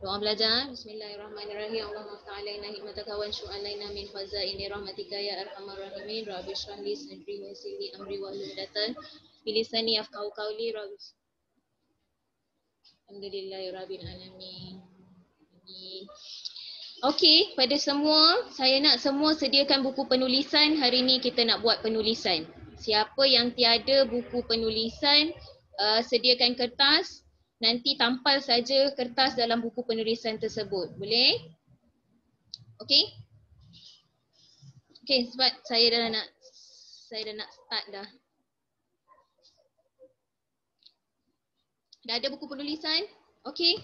Doa belajar. Bismillahirrahmanirrahim. Allahumma ta'alaina hikmataka wa syu'alaina min khazaini rahmatika ya arhamar rahimin. Rabbi shrah li sadri wa yassir li amri wa hlul 'uqdatam min lisani yafqahu qawli. Rabbi alhamdulillahirabbil alamin. Okey, pada semua, saya nak semua sediakan buku penulisan. Hari ni kita nak buat penulisan. Siapa yang tiada buku penulisan, sediakan kertas. Nanti tampal saja kertas dalam buku penulisan tersebut. Boleh? Okey? Okey, sebab saya dah nak start dah. Dah ada buku penulisan? Okey.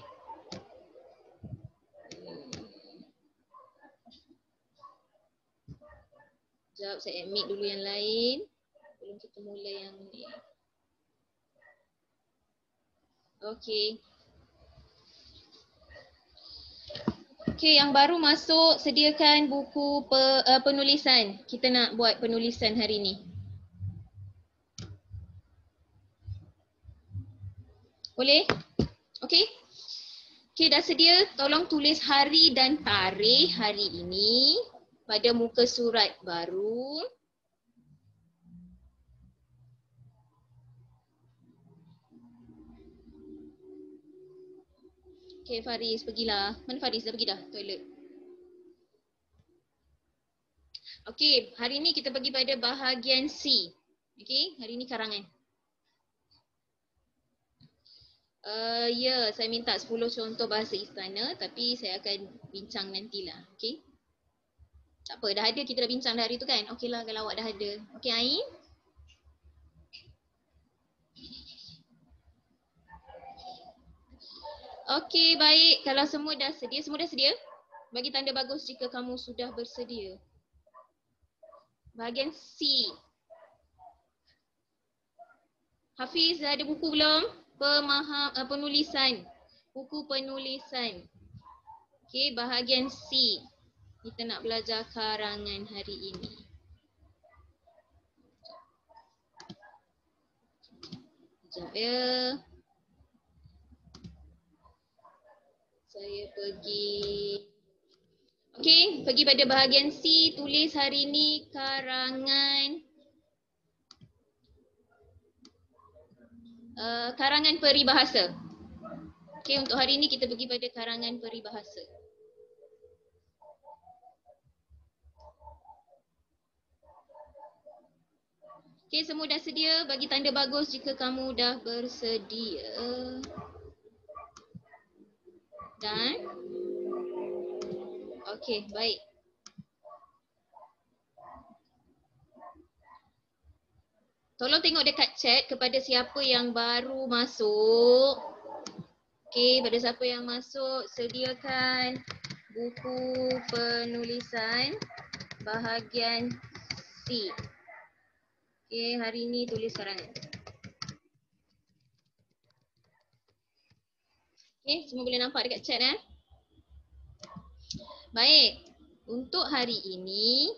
Sekejap, saya admit dulu yang lain. Belum kita mula yang ni. Okey. Okey, yang baru masuk sediakan buku penulisan. Kita nak buat penulisan hari ni. Boleh? Okey? Okey, dah sedia? Tolong tulis hari dan tarikh hari ini pada muka surat baru. Okay, Faris, pergilah. Mana Faris? Dah pergi dah? Toilet. Okay, hari ni kita pergi pada bahagian C. Okay, hari ni karangan. Ya, saya minta 10 contoh bahasa istana tapi saya akan bincang nantilah. Okay. Tak apa, dah ada, kita dah bincang dah hari tu kan? Okey lah kalau awak dah ada. Okay, Ain? Okey, baik. Kalau semua dah sedia, bagi tanda bagus jika kamu sudah bersedia. Bahagian C. Hafiz, dah ada buku belum? Penulisan. Buku penulisan. Okey, bahagian C. Kita nak belajar karangan hari ini. Sekejap ya. Saya pergi. Okey, pergi pada bahagian C, tulis hari ni karangan karangan peribahasa. Okey, untuk hari ni kita pergi pada karangan peribahasa. Okey, semua dah sedia? Bagi tanda bagus jika kamu dah bersedia. Dan okey, baik. Tolong tengok dekat chat kepada siapa yang baru masuk. Okey, pada siapa yang masuk, sediakan buku penulisan bahagian C. Okey, hari ni tulis karangan. Okey, semua boleh nampak dekat chat Baik, untuk hari ini.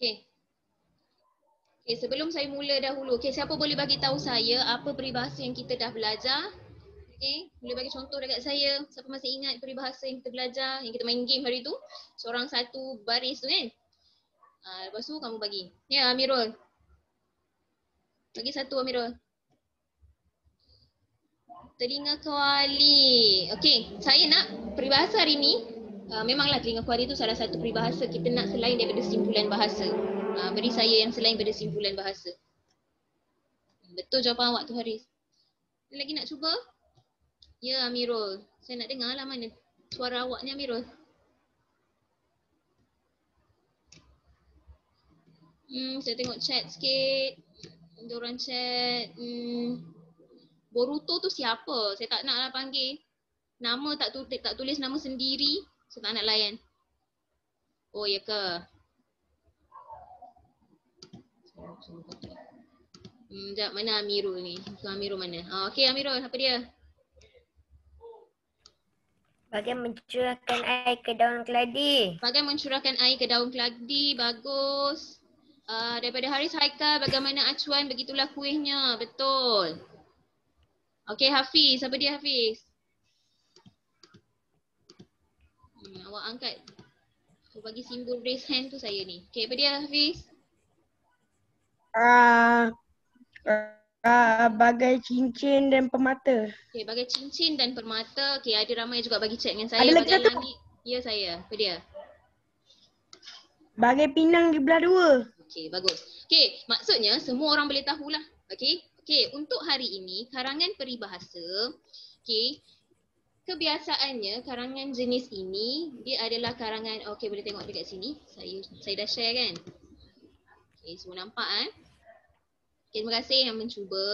Okey. Okey, sebelum saya mula dahulu. Okey, siapa boleh bagi tahu saya apa peribahasa yang kita dah belajar? Okey, boleh bagi contoh dekat saya. Siapa masih ingat peribahasa yang kita belajar, yang kita main game hari tu? Seorang satu baris tu kan? Lepas tu kamu bagi. Ya, Amirul. Bagi satu, Amirul. Telinga kuali. Okey, saya nak peribahasa hari ni. Memanglah telinga kuali tu salah satu peribahasa kita nak selain daripada simpulan bahasa. Beri saya yang selain daripada simpulan bahasa. Betul jawapan awak tu, Haris. Lagi nak cuba? Ya, Amirul. Saya nak dengar lah mana suara awak ni, Amirul. Saya tengok chat sikit. Diorang chat. Boruto tu siapa? Saya tak nak lah panggil. Nama tak tulis nama sendiri. Saya tak nak layan. Oh, ya ke? Sekejap, mana Amirul ni? Amirul mana? Okey, Amirul, apa dia? Bagian mencurahkan air ke daun keladi. Bagian mencurahkan air ke daun keladi, bagus. Daripada Haris Haikal, bagaimana acuan? Begitulah kuihnya, betul. Okey, Hafiz. Siapa dia Hafiz? Awak angkat. Bagi simbol raise hand tu saya ni. Okey, apa dia Hafiz? Bagai cincin dan permata. Okey, bagai cincin dan permata. Okey, ada ramai juga bagi chat dengan saya. Ada lagi Bagai satu. langit. Ya saya. Apa dia? Bagai pinang di belah dua. Okey, bagus. Okey, maksudnya semua orang boleh tahulah. Okey. Okey, untuk hari ini karangan peribahasa, okey, kebiasaannya karangan jenis ini dia adalah karangan, okey boleh tengok dekat sini. Saya dah share kan. Okey, semua nampak kan? Okay, terima kasih yang mencuba.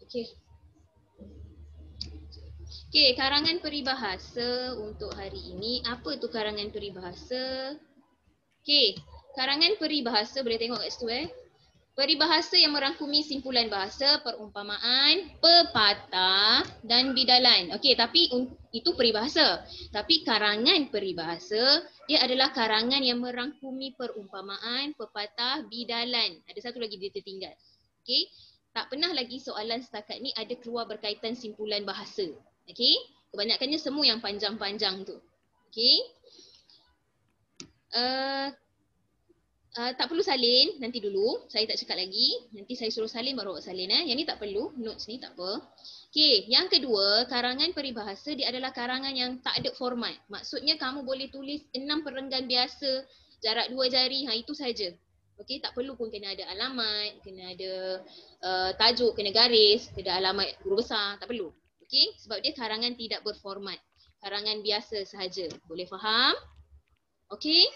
Okey. Okey, karangan peribahasa untuk hari ini. Apa tu karangan peribahasa? Okey, karangan peribahasa boleh tengok kat situ Peribahasa yang merangkumi simpulan bahasa, perumpamaan, pepatah dan bidalan. Okey, tapi itu peribahasa. Tapi karangan peribahasa, dia adalah karangan yang merangkumi perumpamaan, pepatah, bidalan. Ada satu lagi dia tertinggal. Okey, tak pernah lagi soalan setakat ni ada keluar berkaitan simpulan bahasa. Okey, kebanyakannya semua yang panjang-panjang tu. Okey. Tak perlu salin nanti dulu. Saya tak cakap lagi. Nanti saya suruh salin baru awak salin. Yang ni tak perlu. Notes ni tak apa. Okey, yang kedua, karangan peribahasa dia adalah karangan yang tak ada format. Maksudnya kamu boleh tulis 6 perenggan biasa, jarak 2 jari, itu saja. Okey, tak perlu pun kena ada alamat, kena ada tajuk, kena garis, kena alamat huruf besar, tak perlu. Okey, sebab dia karangan tidak berformat. Karangan biasa sahaja. Boleh faham? Okey?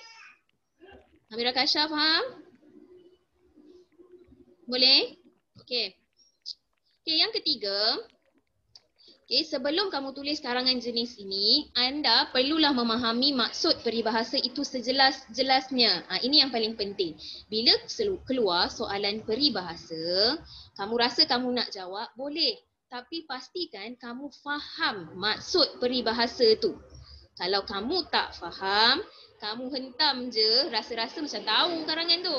Amira Kasha faham? Boleh? Okey. Okey, yang ketiga. Okey, sebelum kamu tulis karangan jenis ini, anda perlulah memahami maksud peribahasa itu sejelas-jelasnya. Ini yang paling penting. Bila keluar soalan peribahasa, kamu rasa kamu nak jawab, boleh. Tapi pastikan kamu faham maksud peribahasa tu. Kalau kamu tak faham, kamu hentam je, rasa-rasa macam tahu karangan tu.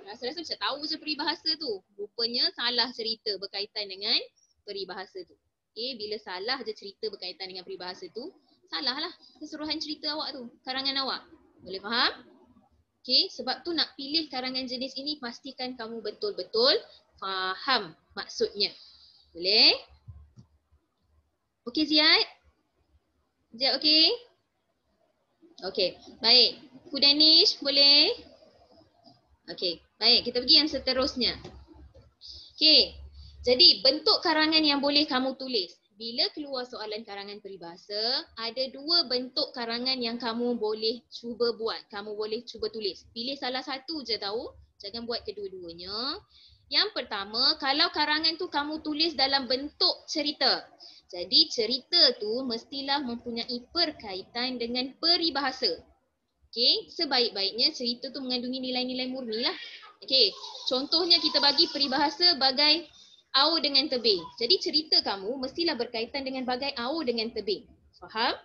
Rasa-rasa macam tahu je peribahasa tu. Rupanya salah cerita berkaitan dengan peribahasa tu. Okay, bila salah je cerita berkaitan dengan peribahasa tu, salahlah keseluruhan cerita awak tu, karangan awak. Boleh faham? Okay, sebab tu nak pilih karangan jenis ini, pastikan kamu betul-betul faham maksudnya. Boleh? Okey Ziad? Ziad okey? Okey, baik. Kudanish boleh? Okey, baik. Kita pergi yang seterusnya. Okey, jadi bentuk karangan yang boleh kamu tulis. Bila keluar soalan karangan peribahasa, ada 2 bentuk karangan yang kamu boleh cuba buat. Kamu boleh cuba tulis. Pilih salah satu je tahu. Jangan buat kedua-duanya. Yang pertama, kalau karangan tu kamu tulis dalam bentuk cerita. Jadi cerita tu mestilah mempunyai perkaitan dengan peribahasa. Okey, sebaik-baiknya cerita tu mengandungi nilai-nilai murni lah. Okey, contohnya kita bagi peribahasa bagai au dengan tebing. Jadi cerita kamu mestilah berkaitan dengan bagai au dengan tebing. Faham?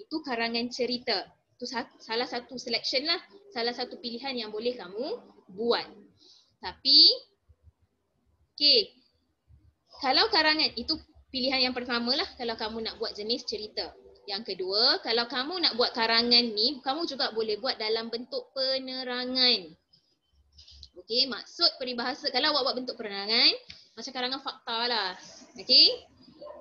Itu karangan cerita. Itu salah satu selection lah. Salah satu pilihan yang boleh kamu buat. Tapi, okey, kalau karangan, itu pilihan yang pertama lah kalau kamu nak buat jenis cerita. Yang kedua, kalau kamu nak buat karangan ni, kamu juga boleh buat dalam bentuk penerangan. Okey, maksud peribahasa, kalau awak buat bentuk penerangan, macam karangan fakta lah. Okey,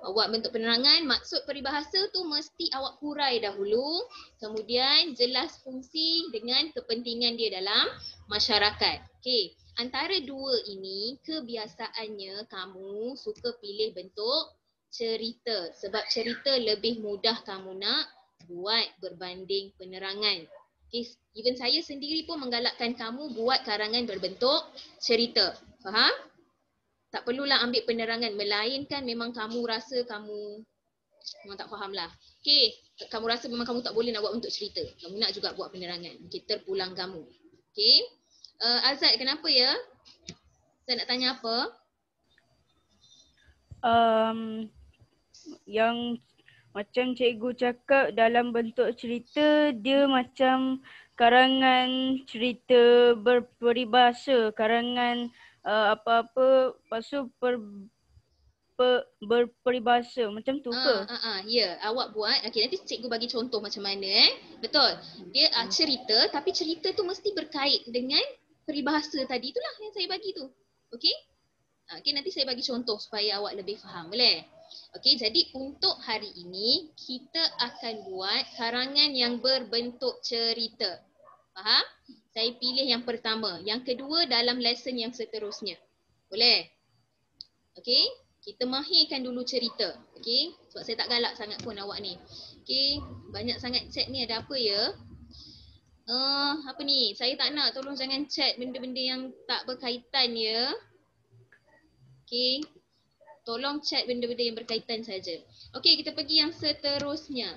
awak buat bentuk penerangan, maksud peribahasa tu mesti awak hurai dahulu, kemudian jelas fungsi dengan kepentingan dia dalam masyarakat. Okey, antara dua ini, kebiasaannya kamu suka pilih bentuk cerita. Sebab cerita lebih mudah kamu nak buat berbanding penerangan. Okay, even saya sendiri pun menggalakkan kamu buat karangan berbentuk cerita. Faham? Tak perlulah ambil penerangan. Melainkan memang kamu rasa kamu memang tak faham lah. Okay, kamu rasa memang kamu tak boleh nak buat bentuk cerita. Kamu nak juga buat penerangan. Okay, terpulang kamu. Okay. Azad, kenapa ya? Saya nak tanya apa? Yang macam cikgu cakap dalam bentuk cerita, dia macam karangan cerita berperibahasa, karangan apa-apa lepas tu berperibahasa macam tu ke? Ya, awak buat. Okey, nanti cikgu bagi contoh macam mana Betul. Dia cerita, tapi cerita tu mesti berkait dengan peribahasa tadi itulah yang saya bagi tu. Okey? Okey, nanti saya bagi contoh supaya awak lebih faham. Boleh? Okey, jadi untuk hari ini kita akan buat karangan yang berbentuk cerita. Faham? Saya pilih yang pertama. Yang kedua dalam lesson yang seterusnya. Boleh? Okey? Kita mahirkan dulu cerita. Okey? Sebab saya tak galak sangat pun awak ni. Okey? Banyak sangat chat ni, ada apa ya? Apa ni? Saya tak nak, tolong jangan chat benda-benda yang tak berkaitan ya. Okey? Tolong chat benda-benda yang berkaitan saja. Okey, kita pergi yang seterusnya.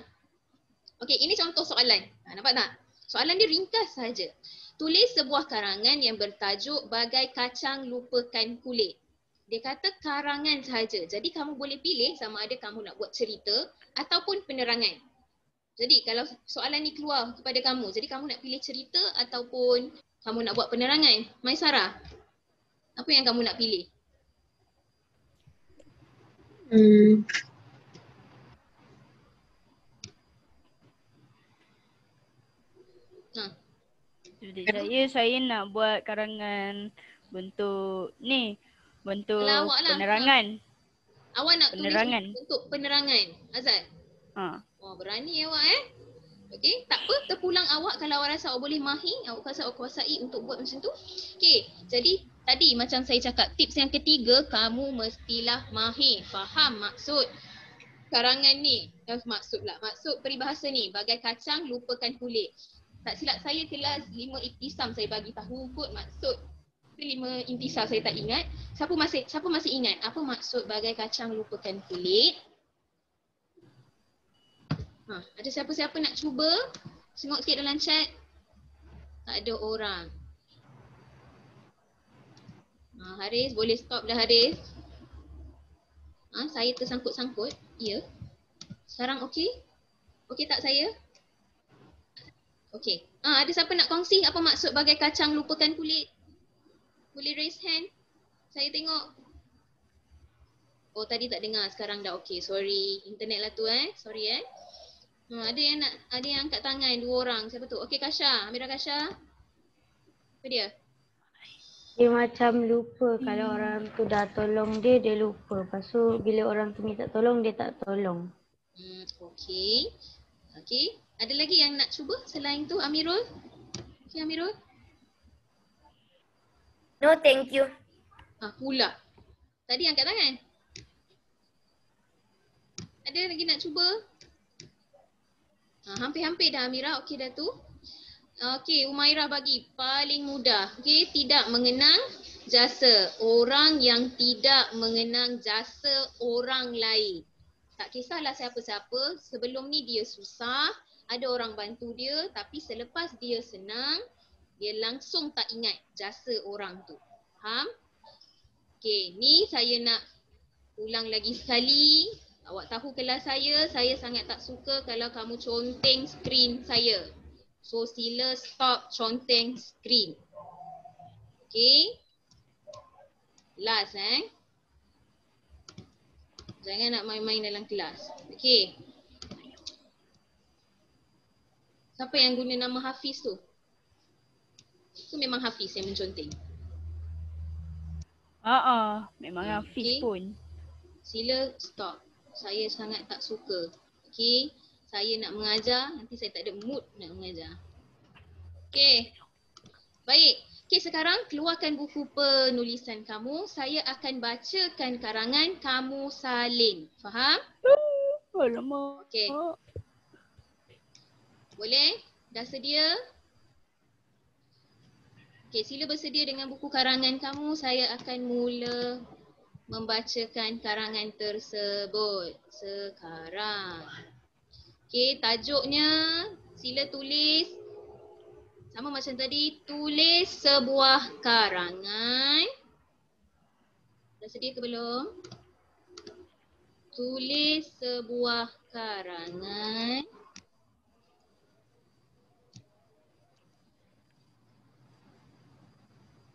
Okey, ini contoh soalan. Nampak tak? Soalan dia ringkas saja. Tulis sebuah karangan yang bertajuk Bagai Kacang Lupakan Kulit. Dia kata karangan sahaja. Jadi kamu boleh pilih sama ada kamu nak buat cerita ataupun penerangan. Jadi kalau soalan ni keluar kepada kamu, jadi kamu nak pilih cerita ataupun kamu nak buat penerangan? Maisara, apa yang kamu nak pilih? Saya nak buat karangan bentuk ni, bentuk Kalau awak lah, penerangan. Awak nak Penerangan. tulis bentuk penerangan, Azad? Oh, berani awak Okey, tak apa, terpulang awak kalau awak rasa awak boleh mahir, awak rasa awak kuasai untuk buat macam tu. Okey, jadi tadi macam saya cakap, tips yang ketiga, kamu mestilah mahir, faham maksud karangan ni. Maksud peribahasa ni, bagai kacang lupakan kulit. Tak silap saya kelas 5 Iktisam saya bagi tahu kot maksud 5 intisar, saya tak ingat. Siapa masih ingat apa maksud bagai kacang lupakan kulit? Ada siapa-siapa nak cuba? Tengok sikit dalam chat. Tak ada orang. Haris, boleh stop dah Haris. Saya tersangkut-sangkut. Ya. Sekarang okey? Okey tak saya? Okey. Ada siapa nak kongsi apa maksud bagai kacang lupakan kulit? Boleh raise hand? Saya tengok. Oh, tadi tak dengar, sekarang dah okey. Sorry, internet lah tu Sorry ada yang angkat tangan 2 orang. Siapa tu? Okey, Kasha, Amira Kasha. Apa dia? Dia macam lupa kalau orang tu dah tolong dia, dia lupa. Lepas tu bila orang tu minta tolong, dia tak tolong. Okey. Okey. Ada lagi yang nak cuba selain tu, Amirul? Okey, Amirul? No, thank you. Pula. Tadi angkat tangan. Ada lagi nak cuba? Hampir-hampir dah Amira. Okey dah tu. Okey, Umairah bagi paling mudah. Okey, tidak mengenang jasa. Orang yang tidak mengenang jasa orang lain. Tak kisahlah siapa-siapa, sebelum ni dia susah, ada orang bantu dia, tapi selepas dia senang, dia langsung tak ingat jasa orang tu. Faham? Okey, ni saya nak ulang lagi sekali. Awak tahu kelas saya sangat tak suka kalau kamu conteng skrin saya. So sila stop conteng skrin. Okey. Last Jangan nak main-main dalam kelas. Okey. Siapa yang guna nama Hafiz tu? Tu memang Hafiz yang menconteng. Memang Hafiz pun. Sila stop. Saya sangat tak suka. Okey. Saya nak mengajar, nanti saya tak ada mood nak mengajar. Okey. Baik. Okey, sekarang keluarkan buku penulisan kamu. Saya akan bacakan karangan, kamu salin. Faham? Alamak. Okey. Boleh? Dah sedia? Okey, sila bersedia dengan buku karangan kamu. Saya akan mula membacakan karangan tersebut sekarang. Okey, tajuknya sila tulis sama macam tadi, tulis sebuah karangan. Dah sedia ke belum? Tulis sebuah karangan.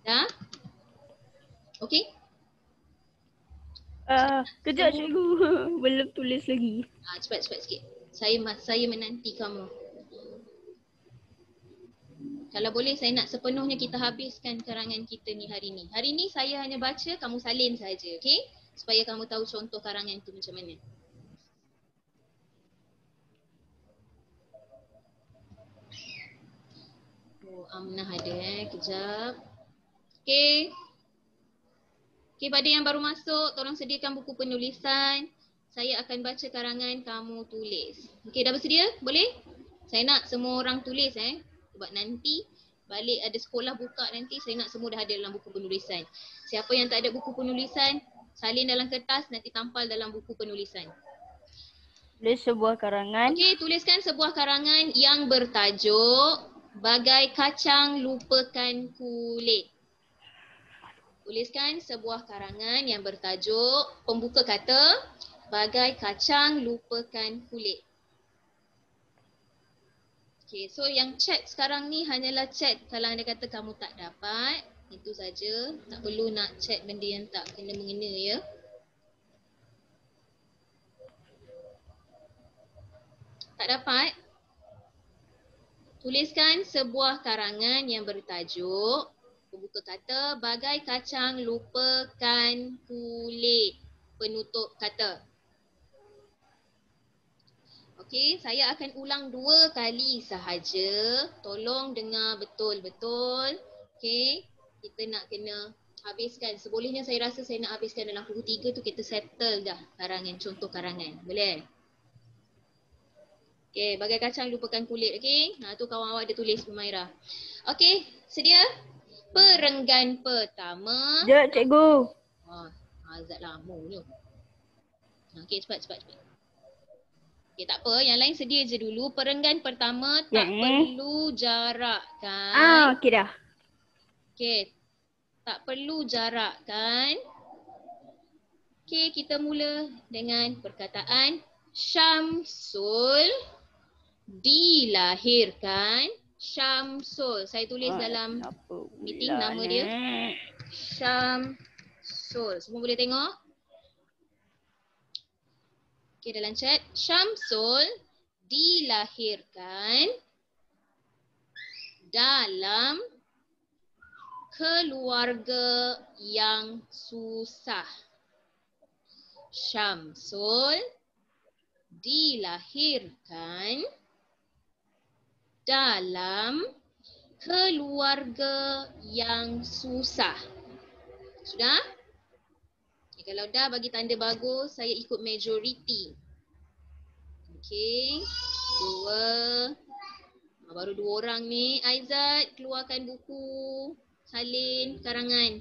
Dah? Okey? Kejap cikgu. Belum tulis lagi. Cepat-cepat sikit. Saya menanti kamu. Kalau boleh saya nak sepenuhnya kita habiskan karangan kita ni hari ni. Hari ni saya hanya baca, kamu salin saja, okey? Supaya kamu tahu contoh karangan tu macam mana. Oh, Amnah ada kejap. Okey. Okey, pada yang baru masuk, tolong sediakan buku penulisan. Saya akan baca karangan, kamu tulis. Okey, dah bersedia? Boleh? Saya nak semua orang tulis sebab nanti balik ada sekolah buka nanti saya nak semua dah ada dalam buku penulisan. Siapa yang tak ada buku penulisan, salin dalam kertas, nanti tampal dalam buku penulisan. Tulis sebuah karangan. Okey, tuliskan sebuah karangan yang bertajuk Bagai Kacang Lupakan Kulit. Tuliskan sebuah karangan yang bertajuk, pembuka kata, Bagai Kacang Lupakan Kulit. Okay, so yang chat sekarang ni hanyalah chat kalau anda kata kamu tak dapat. Itu saja, tak perlu nak chat benda yang tak kena-mengena ya. Tak dapat? Tuliskan sebuah karangan yang bertajuk, pembuka kata, Bagai Kacang Lupakan Kulit. Penutup kata. Okey, saya akan ulang 2 kali sahaja. Tolong dengar betul-betul. Okey, kita nak kena habiskan. Sebolehnya saya rasa saya nak habiskan dalam pukul 3 tu kita settle dah karangan, contoh karangan. Boleh? Okey, Bagai Kacang Lupakan Kulit. Okey, tu kawan awak ada tulis Humairah. Okey, sedia? Perenggan pertama. Sekejap cikgu. Azad lama ni. Okey, cepat. Okay, tak apa. Yang lain sedia je dulu. Perenggan pertama tak perlu jarak kan? Okey dah. Okay. Tak perlu jarak kan? Okay, kita mula dengan perkataan Syamsul dilahirkan. Syamsul. Saya tulis dalam meeting nama dia. Syamsul. Semua boleh tengok? Okay, dalam chat, Syamsul dilahirkan dalam keluarga yang susah. Syamsul dilahirkan dalam keluarga yang susah. Sudah? Kalau dah bagi tanda bagus, saya ikut majority. Okey. 2. Baru 2 orang ni. Aizat, keluarkan buku. Salin, karangan.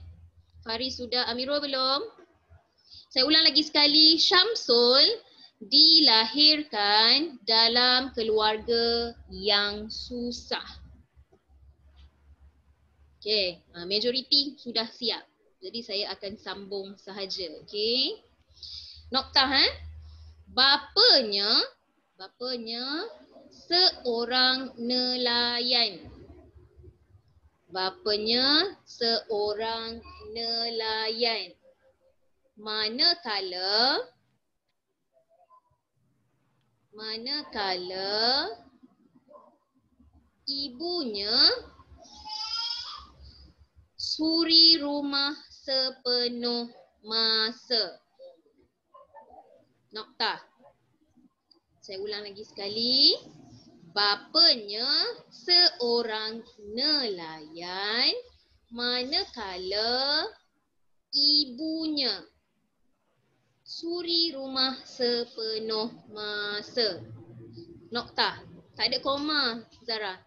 Faris sudah. Amirul belum? Saya ulang lagi sekali. Syamsul dilahirkan dalam keluarga yang susah. Okey. Majority sudah siap. Jadi saya akan sambung sahaja, okey. Noktah Bapanya seorang nelayan. Bapanya seorang nelayan. Manakala ibunya suri rumah sepenuh masa. Noktah. Saya ulang lagi sekali. Bapanya seorang nelayan manakala ibunya suri rumah sepenuh masa. Noktah. Tak ada koma, Zara.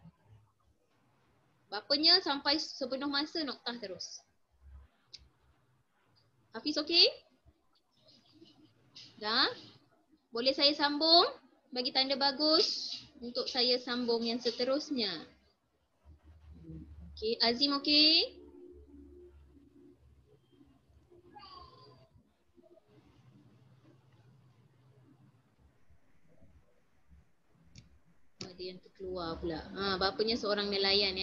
Bapanya sampai sepenuh masa, noktah terus. Hafiz okey? Dah? Boleh saya sambung? Bagi tanda bagus untuk saya sambung yang seterusnya. Okey, Azim okey? Ada yang terkeluar pula. Bapanya seorang nelayan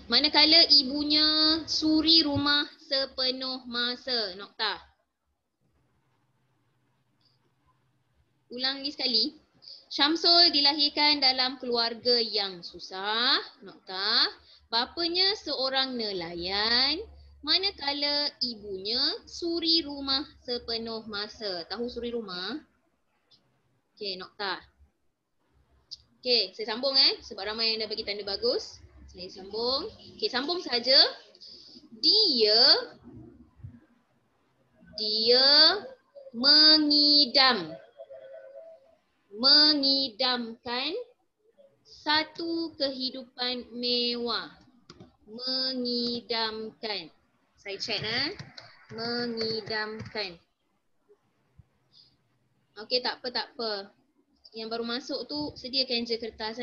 Manakala ibunya suri rumah sepenuh masa. Noktah. Ulang lagi sekali. Syamsul dilahirkan dalam keluarga yang susah. Noktah. Bapanya seorang nelayan. Manakala ibunya suri rumah sepenuh masa. Tahu suri rumah? Okey, noktah. Okey, saya sambung sebab ramai yang dah bagi tanda bagus. Saya sambung. Okey, sambung saja. Dia mengidamkan satu kehidupan mewah. Mengidamkan. Saya check mengidamkan. Okey, tak apa. Yang baru masuk tu sediakan je kertas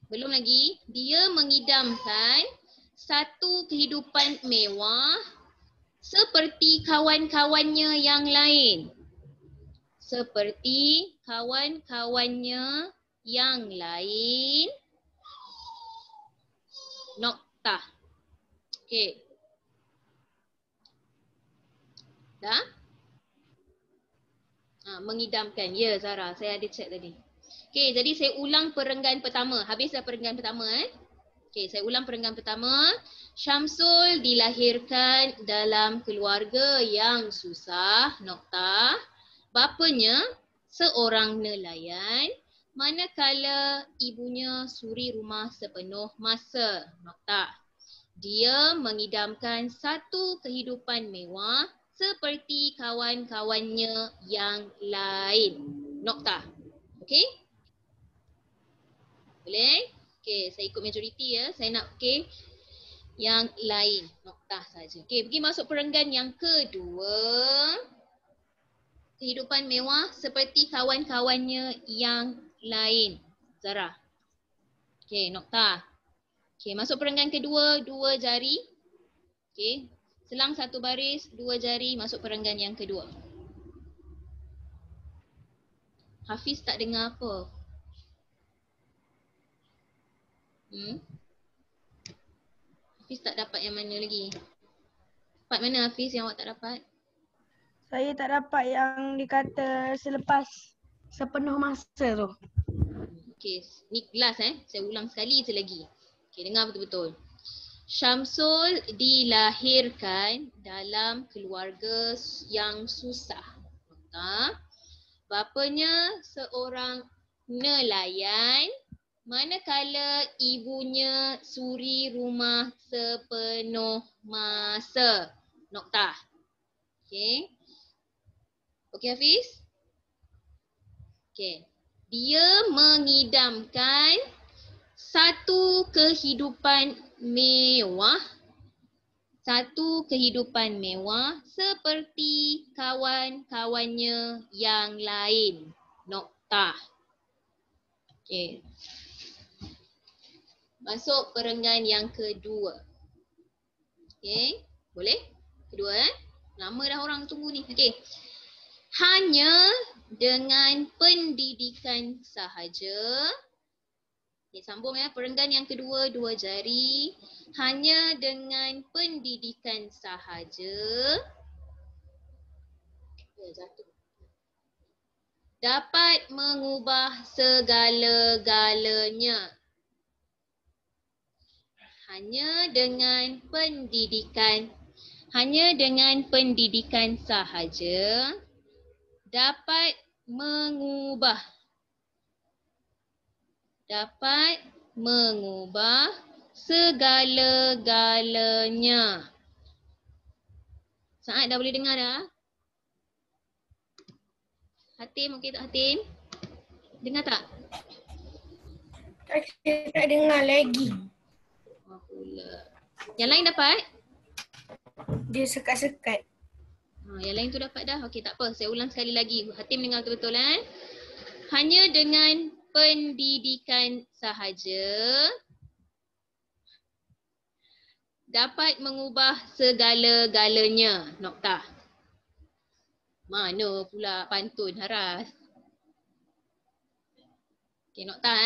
Belum lagi. Dia mengidamkan satu kehidupan mewah seperti kawan-kawannya yang lain. Seperti kawan-kawannya yang lain. Noktah. Okey. Dah? Mengidamkan. Ya Zara, saya ada check tadi. Okey, jadi saya ulang perenggan pertama. Habis dah perenggan pertama Okey, saya ulang perenggan pertama. Syamsul dilahirkan dalam keluarga yang susah. Noktah. Bapanya seorang nelayan. Manakala ibunya suri rumah sepenuh masa. Noktah. Dia mengidamkan satu kehidupan mewah seperti kawan-kawannya yang lain. Noktah. Okey? Boleh? Okey, saya ikut majoriti Saya nak yang lain. Noktah saja. Okey, pergi masuk perenggan yang kedua. Kehidupan mewah seperti kawan-kawannya yang lain. Zara. Okey, noktah. Okey, masuk perenggan kedua, 2 jari. Okey. Selang satu baris, 2 jari masuk perenggan yang kedua. Hafiz tak dengar apa? Hafiz tak dapat yang mana lagi? Part mana Hafiz yang awak tak dapat? Saya tak dapat yang dikata selepas sepenuh masa tu. Okey, ni kelas Saya ulang sekali je lagi. Okey, dengar betul-betul. Syamsul dilahirkan dalam keluarga yang susah. Bapanya seorang nelayan, manakala ibunya suri rumah sepenuh masa. Noktah. Okey. Okey Hafiz? Okey. Dia mengidamkan satu kehidupan mewah seperti kawan-kawannya yang lain. Noktah. Okey. Masuk perenggan yang kedua. Okey, boleh? Kedua Lama dah orang tunggu ni. Okey. Hanya dengan pendidikan sahaja. Okay, sambung perenggan yang kedua, 2 jari. Hanya dengan pendidikan sahaja. Dapat mengubah segala-galanya. Hanya dengan pendidikan sahaja dapat mengubah segala-galanya. Saat dah boleh dengar dah? Hatim, okey tak Hatim? Dengar tak? Saya tak dengar lagi. Yang lain dapat? Dia sekat-sekat. Yang lain tu dapat dah? Okey, tak apa. Saya ulang sekali lagi. Hatim dengar betul-betul Hanya dengan pendidikan sahaja dapat mengubah segala-galanya. Noktah. Mana pula pantun Haras? Okey, noktah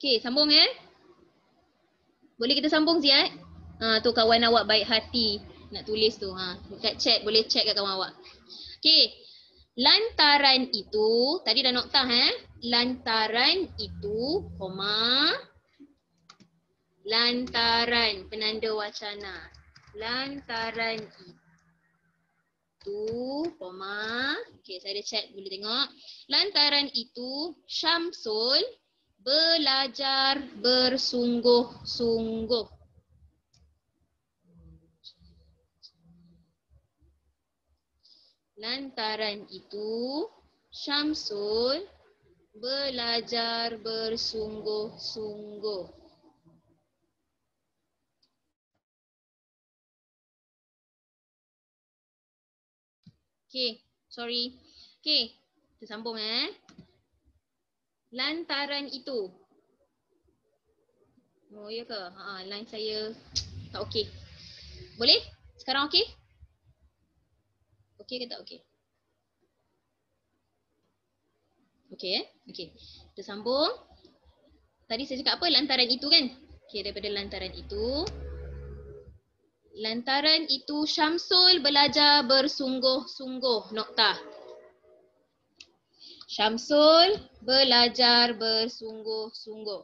Okey, sambung Boleh kita sambung Ziad? Tu kawan awak baik hati nak tulis tu. Dekat chat boleh chat kat kawan awak. Okey. Lantaran itu, tadi dah noktah Lantaran itu, koma. Lantaran penanda wacana. Lantaran itu, koma. Okey, saya ada chat boleh tengok. Lantaran itu Syamsul belajar bersungguh-sungguh. Lantaran itu Syamsul belajar bersungguh-sungguh. Okey, sorry. Okey, kita sambung Lantaran itu. Oh ya ke? Line saya tak okey. Boleh? Sekarang okey? Okey ke tak okey? Okey Okey. Kita sambung. Tadi saya cakap apa? Lantaran itu kan? Okey, daripada lantaran itu. Lantaran itu Syamsul belajar bersungguh-sungguh. Noktah. Syamsul belajar bersungguh-sungguh.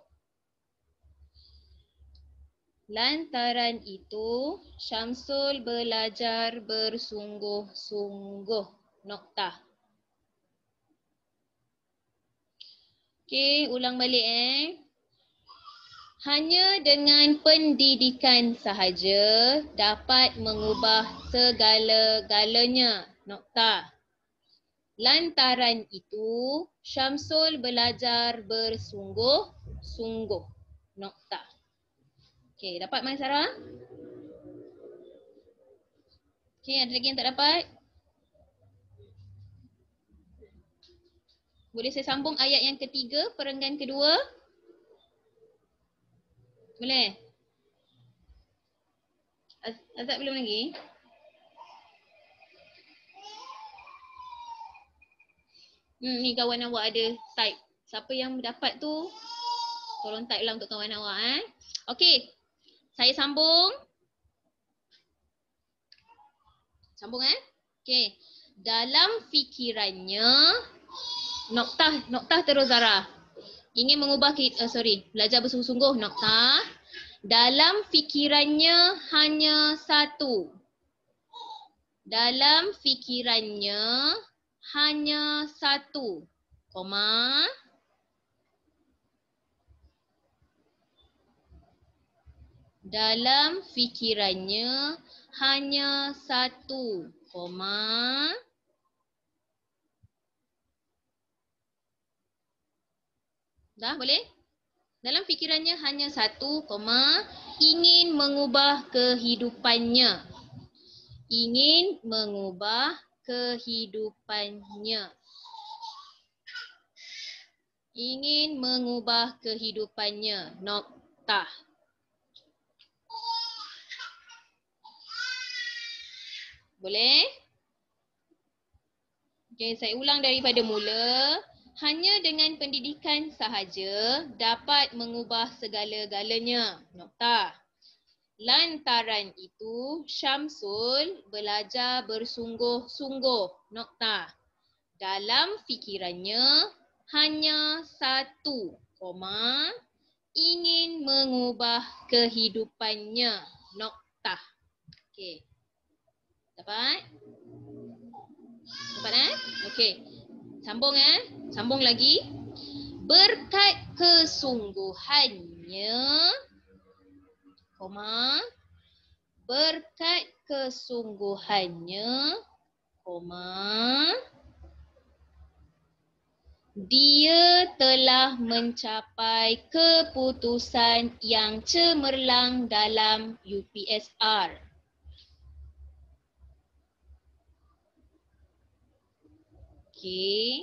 Lantaran itu Syamsul belajar bersungguh-sungguh. Noktah. Okey, ulang balik Hanya dengan pendidikan sahaja dapat mengubah segala-galanya. Noktah. Lantaran itu Syamsul belajar bersungguh-sungguh. Noktah. Okey, dapat Maisara? Okey, ada lagi yang tak dapat? Boleh saya sambung ayat yang ketiga, perenggan kedua? Boleh? Azad belum lagi? Ni kawan awak ada type. Siapa yang dapat tu, tolong type lah untuk kawan awak Okey, saya sambung. Sambung Okey. Dalam fikirannya, noktah terus Zara. Ingin mengubah, belajar bersungguh-sungguh, noktah. Dalam fikirannya hanya satu. Dalam fikirannya hanya satu, koma. Dalam fikirannya hanya satu, koma. Dah boleh? Dalam fikirannya hanya satu, koma. Ingin mengubah kehidupannya. Ingin mengubah kehidupannya. Ingin mengubah kehidupannya. Noktah. Boleh? Okay, saya ulang daripada mula. Hanya dengan pendidikan sahaja dapat mengubah segala-galanya. Noktah. Lantaran itu Syamsul belajar bersungguh-sungguh. Noktah. Dalam fikirannya hanya satu, koma. Ingin mengubah kehidupannya. Noktah. Okey. Dapat? Dapat Okey. Sambung Sambung lagi. Berkat kesungguhannya, koma. Berkat kesungguhannya, koma. Dia telah mencapai keputusan yang cemerlang dalam UPSR. Okey.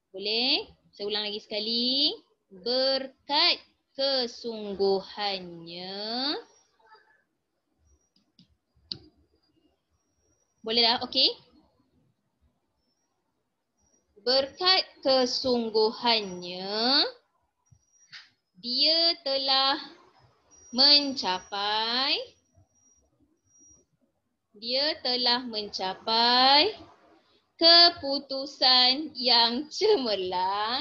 Boleh? Saya ulang lagi sekali. Berkat kesungguhannya. Boleh dah? Okey. Berkat kesungguhannya, dia telah mencapai keputusan yang cemerlang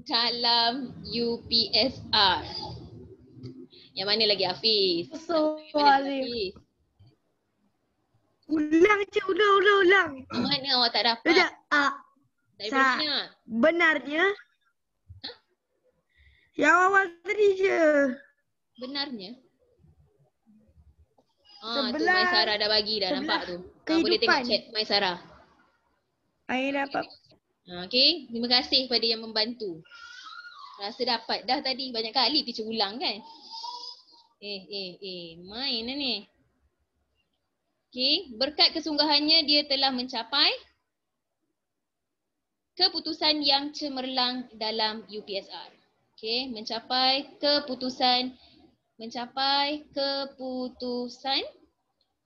dalam UPSR. Yang mana lagi Hafiz? So, Yang mana lagi, Alim. Hafiz? Ulang je, ulang. Yang mana awak tak dapat? Sekejap. Tak boleh dengar. Benarnya. Yang awal tadi je. Benarnya? Tu Sebelah- Maisara dah bagi dah, nampak tu. Boleh tengok kehidupan. chat Maisara. Saya dapat. Okey, terima kasih kepada yang membantu. Rasa dapat dah tadi, banyak kali teacher ulang kan? Main lah ni. Okey, berkat kesungguhannya dia telah mencapai keputusan yang cemerlang dalam UPSR. Okey, mencapai keputusan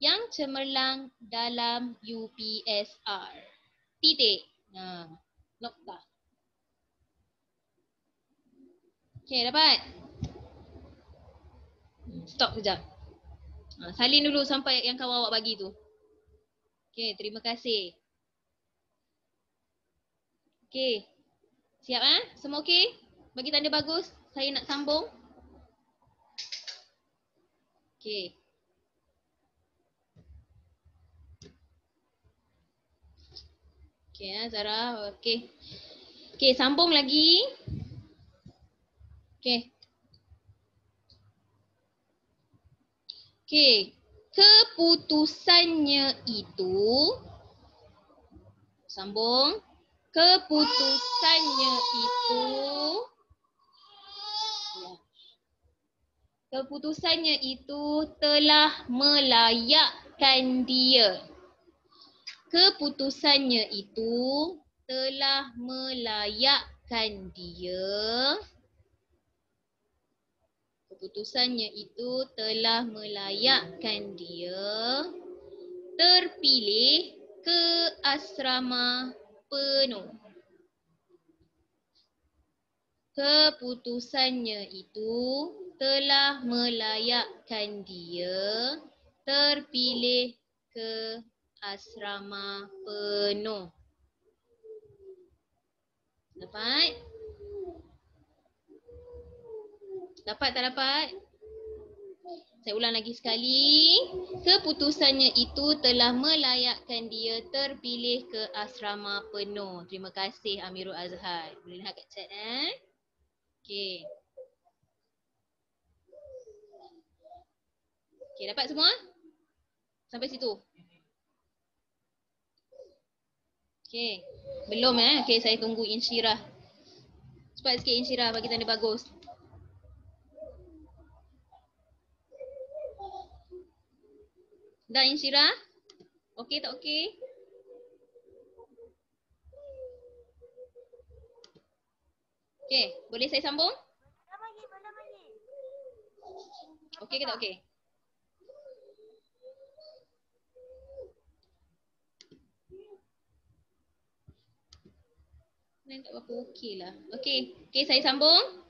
yang cemerlang dalam UPSR. Titik. Nokta. Okey, dapat? Stop sekejap. Salin dulu sampai yang kawan awak bagi tu. Okey, terima kasih. Okey. Siap Semua okey? Bagi tanda bagus. Saya nak sambung. Okey. Okey Zara. Okey. Okey, sambung lagi. Okey. Okey. Keputusannya itu sambung. Keputusannya itu telah melayakkan dia. Keputusannya itu telah melayakkan dia terpilih ke asrama penuh. Keputusannya itu telah melayakkan dia terpilih ke asrama penuh. Dapat? Dapat tak dapat? Saya ulang lagi sekali. Keputusannya itu telah melayakkan dia terpilih ke asrama penuh. Terima kasih Amirul Azhar. Boleh lihat kat chat Okey. Okey, dapat semua? Sampai situ. Okey. Belum Okey, saya tunggu Insyirah. Cepat sikit Insyirah bagi tanda bagus. Dah Insyirah? Okey tak okey? Okey, boleh saya sambung? Okey ke tak okey? Tak berapa okey lah. Okey, saya sambung.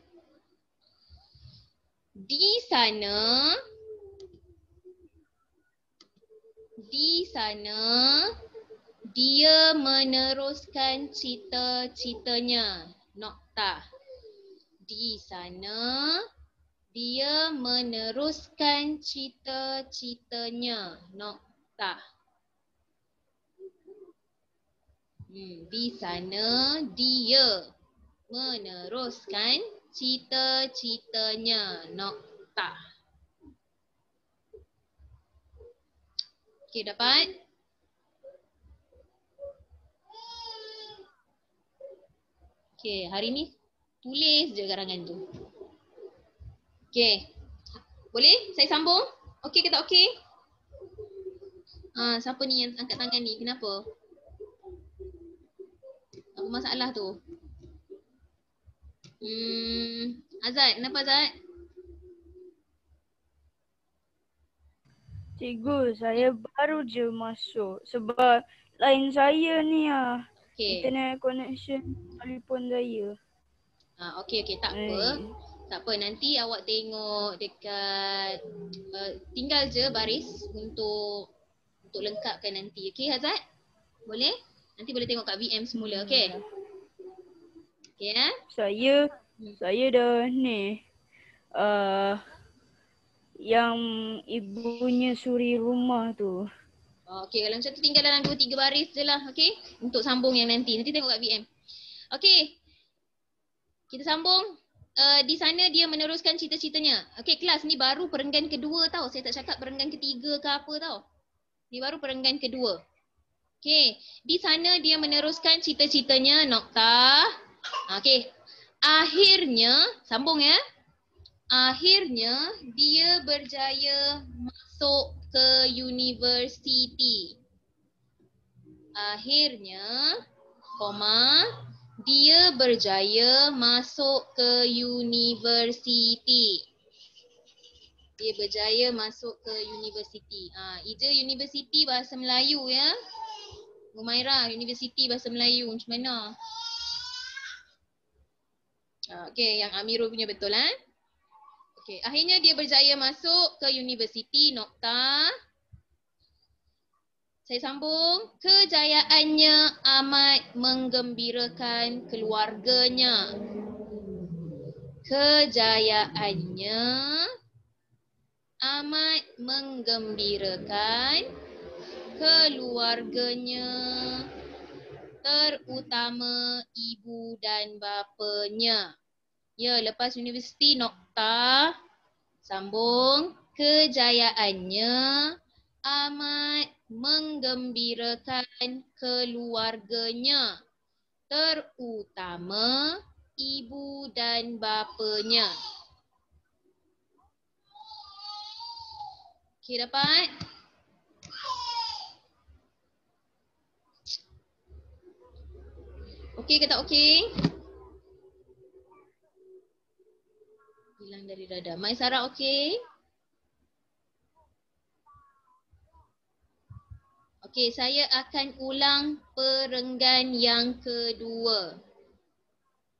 Di sana dia meneruskan cita-citanya. Nokta. Di sana dia meneruskan cita-citanya. Nokta. Di sana dia meneruskan cita-citanya. Nokta. Okey, dapat? Okey, hari ni tulis je garangan tu. Okey. Boleh saya sambung? Okey ke tak okey? Siapa ni yang angkat tangan ni? Kenapa? Apa masalah tu? Azad, kenapa Azad? Cikgu, saya baru je masuk sebab line saya ni Okey. internet connection telefon saya. Okey, tak apa. Tak apa, nanti awak tengok dekat tinggal je baris untuk lengkapkan nanti. Okey Hazat? Boleh? Nanti boleh tengok kat VM semula, okey? Okey ya? Saya dah ni yang ibunya suri rumah tu. Okey, kalau macam tu tinggal dalam 2-3 baris je lah, okey? Untuk sambung yang nanti. Nanti tengok kat VM. Okey. Kita sambung. Di sana dia meneruskan cita-citanya. Okey, kelas ni baru perenggan kedua tau. Saya tak cakap perenggan ketiga ke apa tau. Ni baru perenggan kedua. Okey, di sana dia meneruskan cita-citanya, nokta. Okey. Akhirnya, sambung ya. Akhirnya dia berjaya masuk ke universiti. Akhirnya, koma, dia berjaya masuk ke universiti. Dia berjaya masuk ke universiti. Ija universiti bahasa Melayu ya. Humaira, universiti bahasa Melayu macam mana? Okey, yang Amirul punya betul Okey, akhirnya dia berjaya masuk ke universiti, nokta. Saya sambung. Kejayaannya amat menggembirakan keluarganya. Kejayaannya amat menggembirakan keluarganya, terutama ibu dan bapanya. Ya, lepas universiti, nokta. Sambung. Kejayaannya amat menggembirakan keluarganya, terutama ibu dan bapanya. Okey, dapat? Okey ke tak okey? Hilang dari radar. Mai Sarah okey? Okey, saya akan ulang perenggan yang kedua.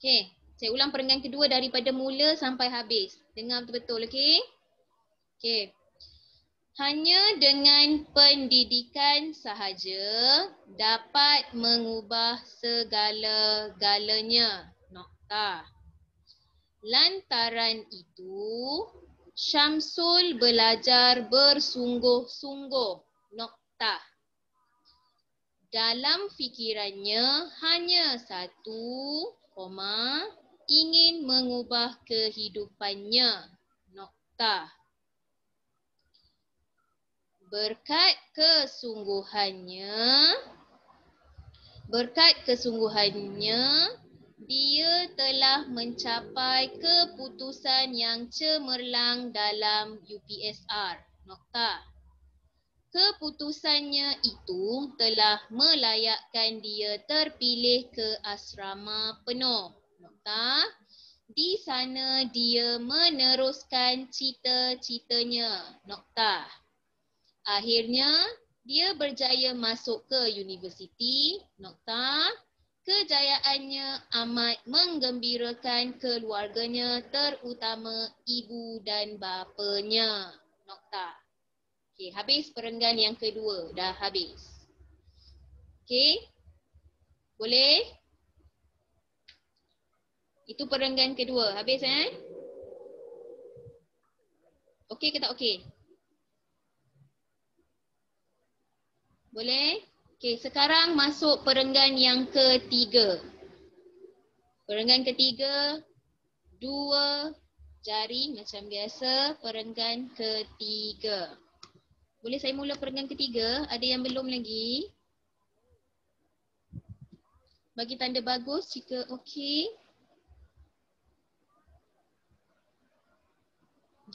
Okey, saya ulang perenggan kedua daripada mula sampai habis. Dengar betul-betul, okey? Okey. Hanya dengan pendidikan sahaja dapat mengubah segala-galanya. Nokta. Lantaran itu, Syamsul belajar bersungguh-sungguh. Nokta. Dalam fikirannya hanya satu, ingin mengubah kehidupannya. Nokta. Berkat kesungguhannya, dia telah mencapai keputusan yang cemerlang dalam UPSR. Nokta. Keputusannya itu telah melayakkan dia terpilih ke asrama penuh. Nokta. Di sana dia meneruskan cita-citanya. Nokta. Akhirnya, dia berjaya masuk ke universiti. Nokta. Kejayaannya amat menggembirakan keluarganya, terutama ibu dan bapanya. Nokta. Okey, habis perenggan yang kedua. Dah habis. Okey. Boleh? Itu perenggan kedua. Habis Okey ke tak okey? Boleh? Okey, sekarang masuk perenggan yang ketiga. Perenggan ketiga, 2 jari macam biasa. Perenggan ketiga. Boleh saya mula perenggan ketiga? Ada yang belum lagi? Bagi tanda bagus jika okey.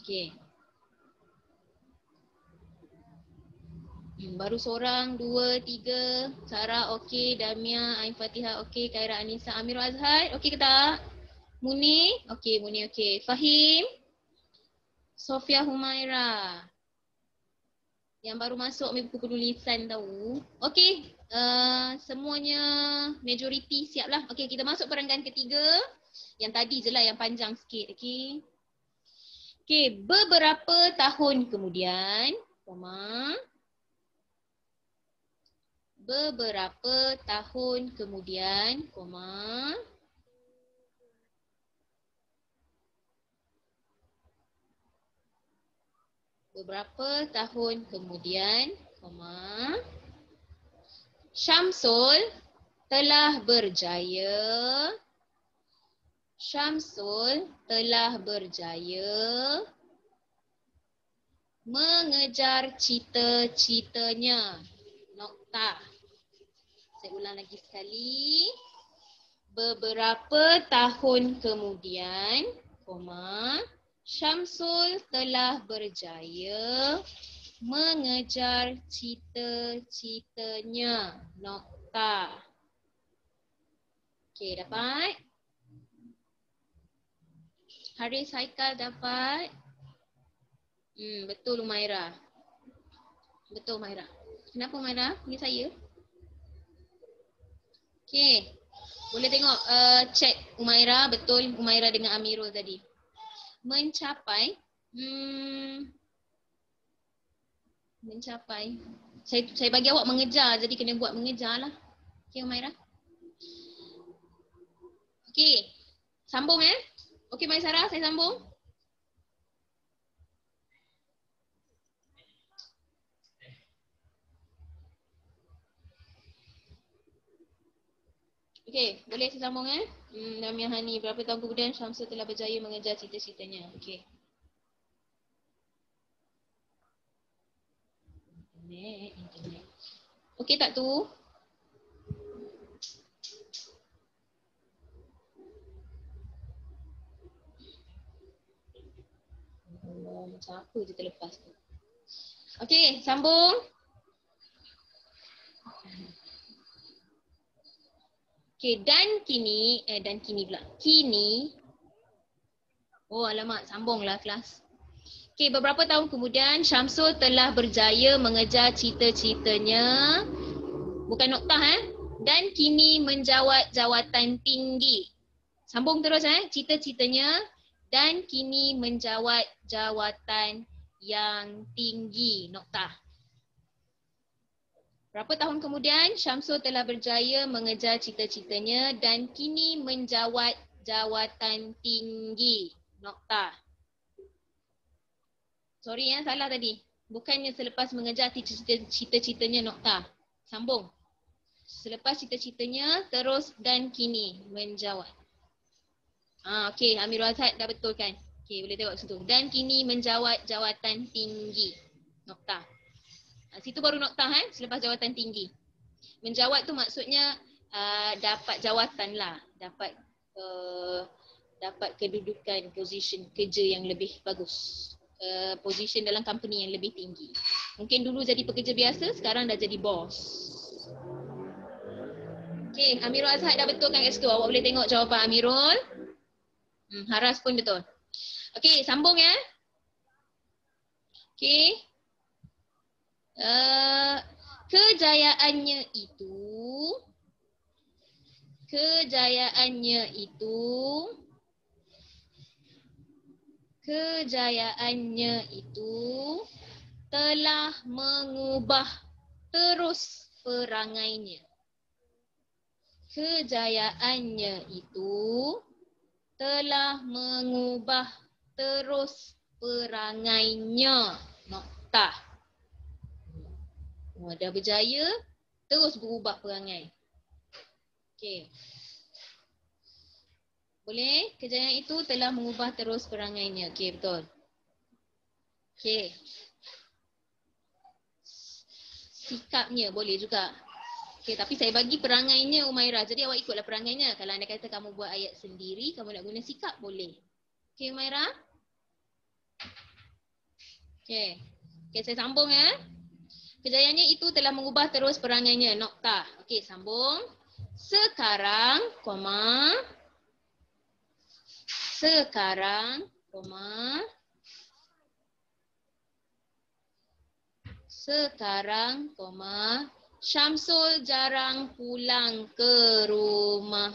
Okey. Baru seorang, 2, 3. Sarah okey, Damia, Ain Fatihah okey, Khaira Anissa, Amirul Azhar okey ke tak? Muni? Okey, Muni okey. Fahim? Sofia Humaira. Yang baru masuk ambil buku penulisan tahu. Okey, semuanya majoriti siap lah. Okey, kita masuk perenggan ketiga. Yang tadi je lah yang panjang sikit. Okey. Okey, beberapa tahun kemudian, koma. Beberapa tahun kemudian, koma. Beberapa tahun kemudian, koma. Syamsul telah berjaya. Syamsul telah berjaya mengejar cita-citanya. Nokta. Saya ulang lagi sekali. Beberapa tahun kemudian, koma, Syamsul telah berjaya mengejar cita-citanya. Nokta. Okey, dapat? Haris Haikal dapat? Betul Umairah. Betul Umairah. Kenapa Umairah? Ini saya. Okey. Boleh tengok chat Umairah. Betul Umairah dengan Amirul tadi. Mencapai. Mencapai. Saya bagi awak mengejar. Jadi kena buat mengejar lah. Okey Umairah. Okey. Sambung Okey Maisarah, saya sambung. Okey, boleh saya sambung Namia Hani, berapa tahun kemudian Syamsul telah berjaya mengejar cita-citanya. Okey. Internet. Okey tak tu? Macam apa je terlepas tu. Okey, sambung. Okey, dan kini pula. Kini. Oh alamak, sambunglah kelas. Okey, beberapa tahun kemudian Syamsul telah berjaya mengejar cita-citanya. Bukan noktah Dan kini menjawat jawatan tinggi. Sambung terus cita-citanya dan kini menjawat jawatan yang tinggi. Noktah. Berapa tahun kemudian Syamsul telah berjaya mengejar cita-citanya dan kini menjawat jawatan tinggi. Noktah. Sorry salah tadi. Bukannya selepas mengejar cita-citanya nokta. Sambung. Selepas cita-citanya terus dan kini menjawat. Okey, Amirul Azhad dah betul kan? Okey, boleh tengok situ. Dan kini menjawat jawatan tinggi. Nokta. Situ baru nokta selepas jawatan tinggi. Menjawat tu maksudnya dapat jawatan lah. Dapat kedudukan, position kerja yang lebih bagus. Position dalam company yang lebih tinggi. Mungkin dulu jadi pekerja biasa, sekarang dah jadi bos. Okey, Amirul Azhad dah betul kan kat situ? Awak boleh tengok jawapan Amirul. Haras pun betul. Okey, sambung Okey. Kejayaannya itu telah mengubah terus perangainya. Kejayaannya itu telah mengubah terus perangainya. Nokta. Dah berjaya, terus berubah perangai. Okey. Boleh? Kejayaan itu telah mengubah terus perangainya. Okey, betul. Okey. Sikapnya boleh juga. Okey, tapi saya bagi perangainya Umairah. Jadi awak ikutlah perangainya. Kalau anda kata kamu buat ayat sendiri, kamu nak guna sikap, boleh. Okey Umairah? Okey. Okey, saya sambung Kejayaannya itu telah mengubah terus perangainya. Nokta. Okey, sambung. Sekarang, koma. Sekarang, koma. Syamsul jarang pulang ke rumah.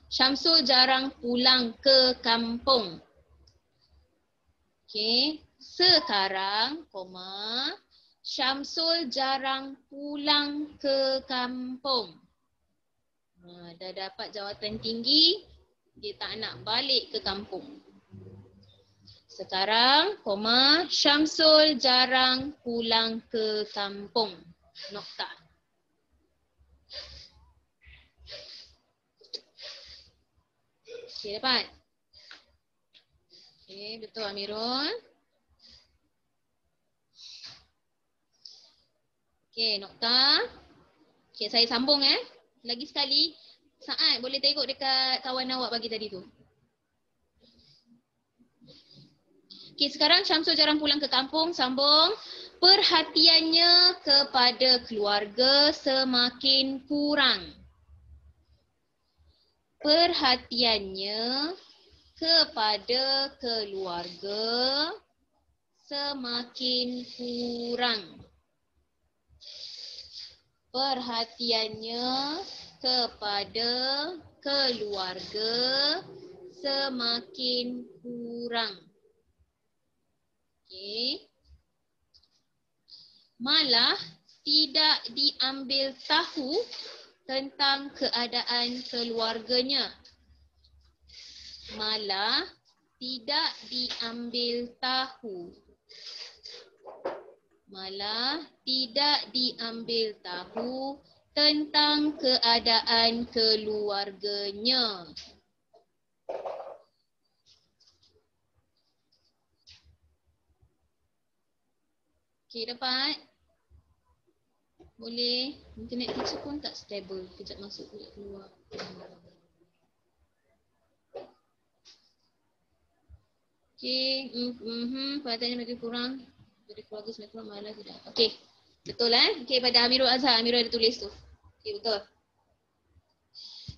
Syamsul jarang pulang ke kampung. Okey. Sekarang, koma, Syamsul jarang pulang ke kampung. Dah dapat jawatan tinggi, dia tak nak balik ke kampung. Sekarang, koma, Syamsul jarang pulang ke kampung. Nokta. Okey, dapat? Okey, betul Amirul. Okey, nokta. Okey, saya sambung Lagi sekali. Saat boleh tengok dekat kawan awak bagi tadi tu. Okey, sekarang Syamsul jarang pulang ke kampung. Sambung. Perhatiannya kepada keluarga semakin kurang. Perhatiannya kepada keluarga semakin kurang. Perhatiannya kepada keluarga semakin kurang. Okey. Malah tidak diambil tahu tentang keadaan keluarganya. Malah tidak diambil tahu. Malah tidak diambil tahu tentang keadaan keluarganya. Okey, dapat? Boleh. Internet teacher pun tak stable. Kejap masuk, kejap keluar. Okey. Perhatiannya makin kurang. Pada keluarga semakin kurang, malah tidak. Okey. Betul Okey, pada Amirul Azhar. Amirul ada tulis tu. Okey, betul.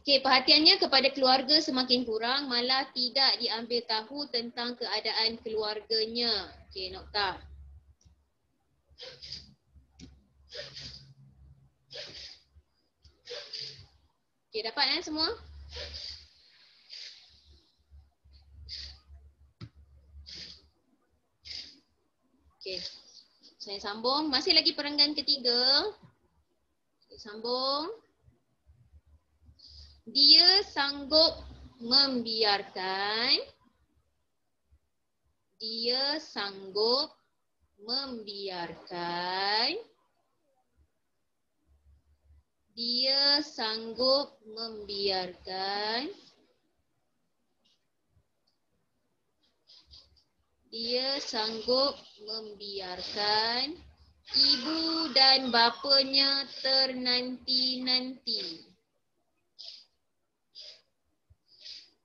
Okey, perhatiannya kepada keluarga semakin kurang, malah tidak diambil tahu tentang keadaan keluarganya. Okey, nokta. Okey, dapat semua? Okey. Saya sambung. Masih lagi perenggan ketiga. Saya sambung. Dia sanggup membiarkan. Dia sanggup membiarkan. Dia sanggup membiarkan. Dia sanggup membiarkan ibu dan bapanya ternanti-nanti.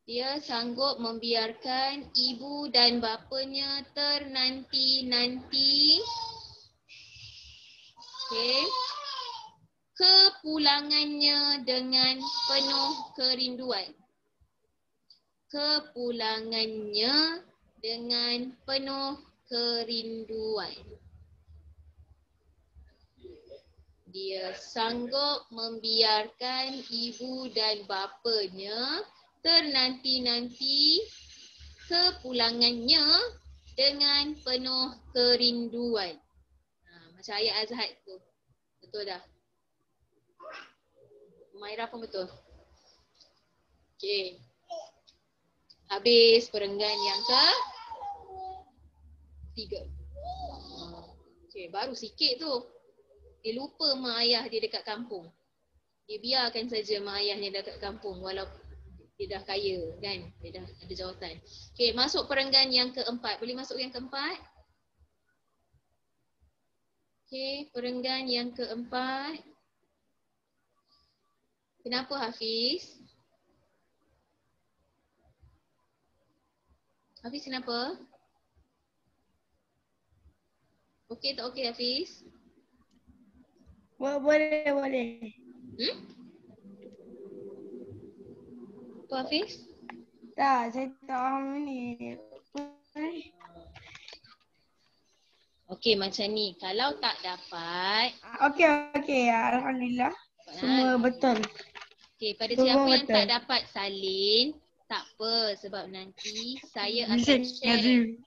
Dia sanggup membiarkan ibu dan bapanya ternanti-nanti. Okey. Kepulangannya dengan penuh kerinduan. Kepulangannya dengan penuh kerinduan. Dia sanggup membiarkan ibu dan bapanya ternanti-nanti kepulangannya dengan penuh kerinduan. Macam ayat Azhar tu. Betul dah? Maira pun betul. Okey. Habis perenggan yang ke-3. Okey, baru sikit tu. Dia lupa mak ayah dia dekat kampung. Dia biarkan saja mak ayahnya dekat kampung walaupun dia dah kaya kan. Dia dah ada jawatan. Okey, masuk perenggan yang ke-4. Boleh masuk yang ke-4? Okey, perenggan yang ke-4. Kenapa Hafiz? Hafiz kenapa? Okey tak okey Hafiz? Boleh. Apa Hafiz? Tak, saya tak faham ni. Okey macam ni. Kalau tak dapat. Okey. Alhamdulillah. Semua betul. Okey, pada Semua siapa yang betul. tak dapat salin, tak apa sebab nanti saya akan Bising share ngaji.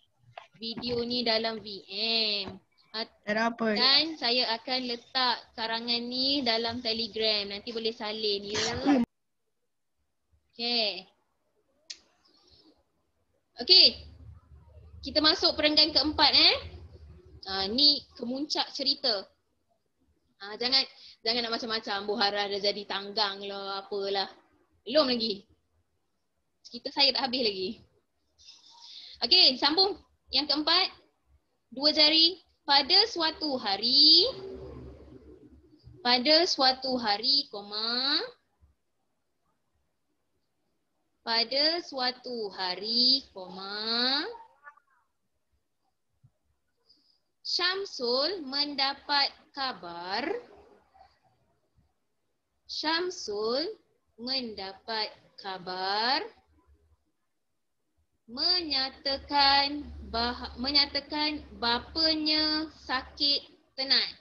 video ni dalam VM. Tak ada apa. Dan saya akan letak karangan ni dalam Telegram. Nanti boleh salin ya. Okey. Okey. Kita masuk perenggan keempat ni kemuncak cerita. Jangan nak macam-macam. Buhara dah jadi tanggang lah, apalah. Belum lagi. Cerita saya tak habis lagi. Okey, sambung. Yang keempat. 2 jari. Pada suatu hari, koma. Pada suatu hari, koma. Syamsul mendapat kabar. Menyatakan bapanya sakit tenat.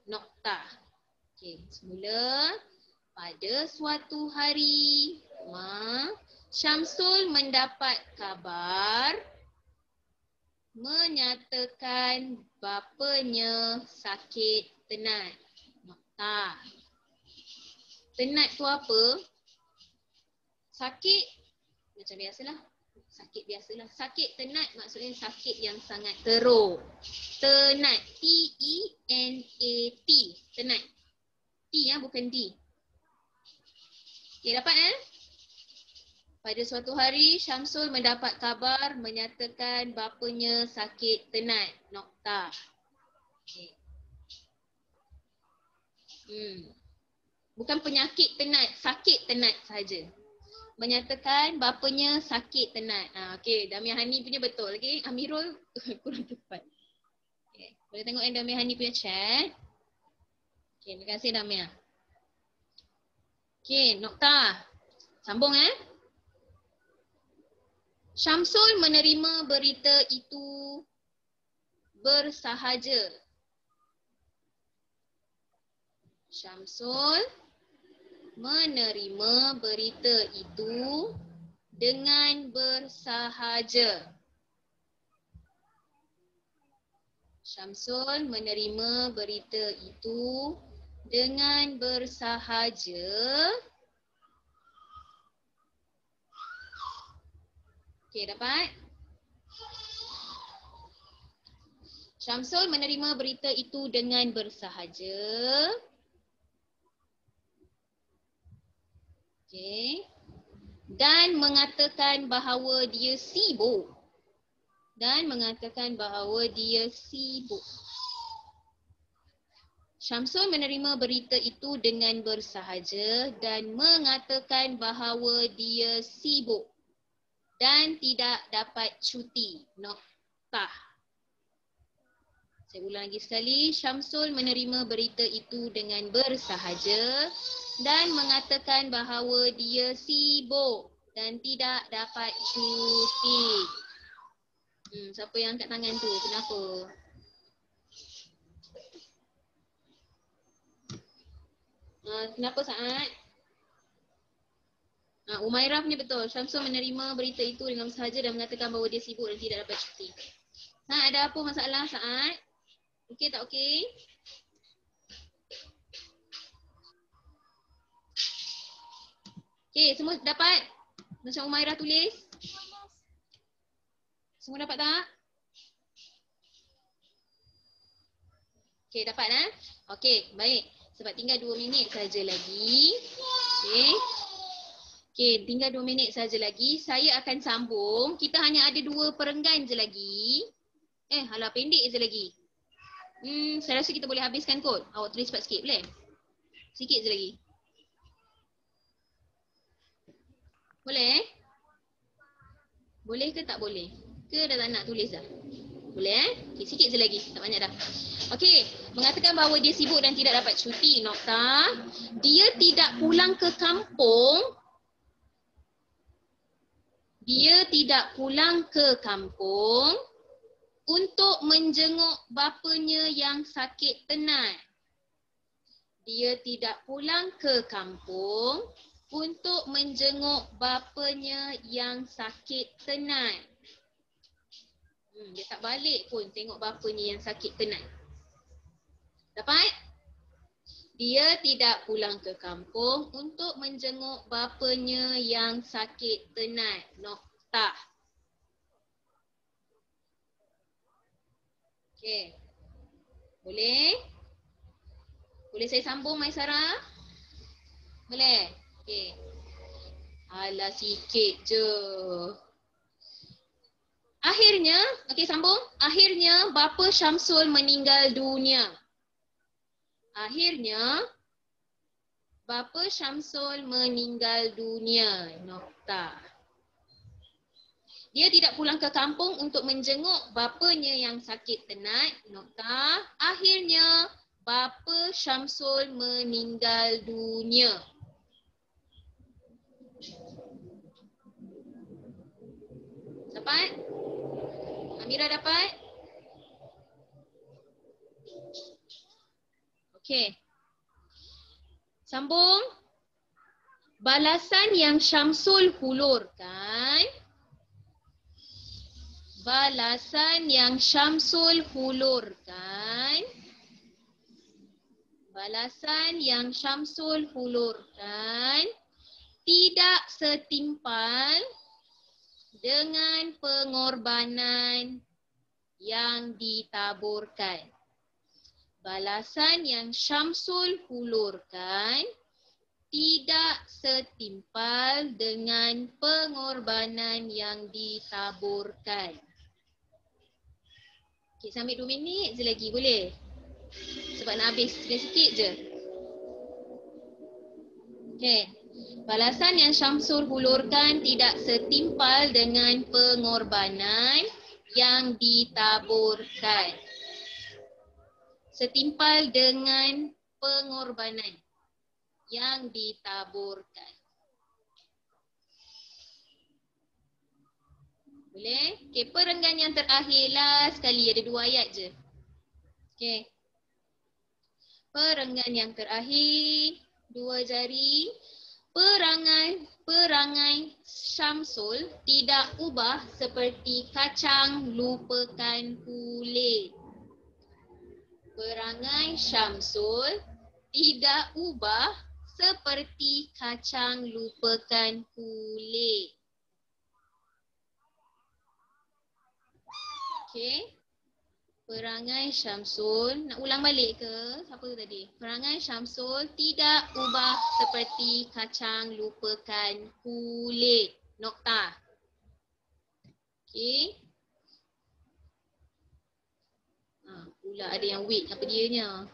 Noktah. Okey, semula. Pada suatu hari, Syamsul mendapat kabar menyatakan bapanya sakit tenat. Noktah. Tenat tu apa? Sakit macam biasalah. Sakit tenat maksudnya sakit yang sangat teruk. Tenat. T-E-N-A-T. Tenat. T bukan D. Okay, dapat Pada suatu hari, Syamsul mendapat kabar menyatakan bapanya sakit tenat. Noktah. Okay. Bukan penyakit tenat, sakit tenat sahaja. Menyatakan bapanya sakit tenat. Okey, Damiah Hani punya betul. Okey, Amirul kurang tepat. Okay. Boleh tengok Damiah Hani punya chat. Okey, terima kasih Damiah. Okey, noktah. Sambung Syamsul menerima berita itu bersahaja. Syamsul menerima berita itu dengan bersahaja. Syamsul menerima berita itu dengan bersahaja. Okey, dapat? Syamsul menerima berita itu dengan bersahaja. Okey. Dan mengatakan bahawa dia sibuk. Syamsul menerima berita itu dengan bersahaja dan mengatakan bahawa dia sibuk dan tidak dapat cuti. Noktah. Saya ulang lagi sekali. Syamsul menerima berita itu dengan bersahaja dan mengatakan bahawa dia sibuk dan tidak dapat cuti. Siapa yang angkat tangan tu? Kenapa? Kenapa Saad? Umairah punya betul. Syamsul menerima berita itu dengan bersahaja dan mengatakan bahawa dia sibuk dan tidak dapat cuti. Ada apa masalah Saad? Okey tak okey? Okey, semua dapat? Macam Umairah tulis? Semua dapat tak? Okey, dapat Okey, baik. Sebab tinggal 2 minit saja lagi. Okey, tinggal 2 minit saja lagi. Saya akan sambung. Kita hanya ada 2 perenggan je lagi. Halah pendek je lagi. Saya rasa kita boleh habiskan kot. Awak tulis cepat sikit boleh? Sikit je lagi. Boleh? Boleh ke tak boleh? Ke dah tak nak tulis dah? Boleh Okay, sikit je lagi. Tak banyak dah. Okey, mengatakan bahawa dia sibuk dan tidak dapat cuti. Noktah. Dia tidak pulang ke kampung. untuk menjenguk bapanya yang sakit tenat. Dia tidak pulang ke kampung untuk menjenguk bapanya yang sakit tenat. Dia tak balik pun tengok bapanya yang sakit tenat. Dapat? Dia tidak pulang ke kampung untuk menjenguk bapanya yang sakit tenat. Noktah. Okey. Boleh? Boleh saya sambung, Maisara? Boleh? Okey. Alah, sikit je. Akhirnya, okey sambung. Akhirnya bapa Syamsul meninggal dunia. Akhirnya bapa Syamsul meninggal dunia. Nokta. Dia tidak pulang ke kampung untuk menjenguk bapanya yang sakit tenat. Nokta. Akhirnya bapa Syamsul meninggal dunia. Dapat? Amira dapat? Okey. Sambung. Balasan yang Syamsul hulurkan. Balasan yang Syamsul hulurkan. Balasan yang Syamsul hulurkan tidak setimpal dengan pengorbanan yang ditaburkan. Balasan yang Syamsul hulurkan tidak setimpal dengan pengorbanan yang ditaburkan. Okay, sambil 2 minit je lagi, boleh? Sebab nak habis sikit-sikit je. Okay. Balasan yang Syamsul hulurkan tidak setimpal dengan pengorbanan yang ditaburkan. Setimpal dengan pengorbanan yang ditaburkan. Boleh? Okey, perenggan yang terakhir last sekali, ada 2 ayat je. Okey. Perenggan yang terakhir, 2 jari. Perangai Syamsul tidak ubah seperti kacang lupakan kulit. Perangai Syamsul tidak ubah seperti kacang lupakan kulit. Okey. Perangai Syamsul, nak ulang balik ke? Siapa tu tadi? Perangai Syamsul tidak ubah seperti kacang lupakan kulit. Nokta. Okey. Pula ada yang wait apa dianya.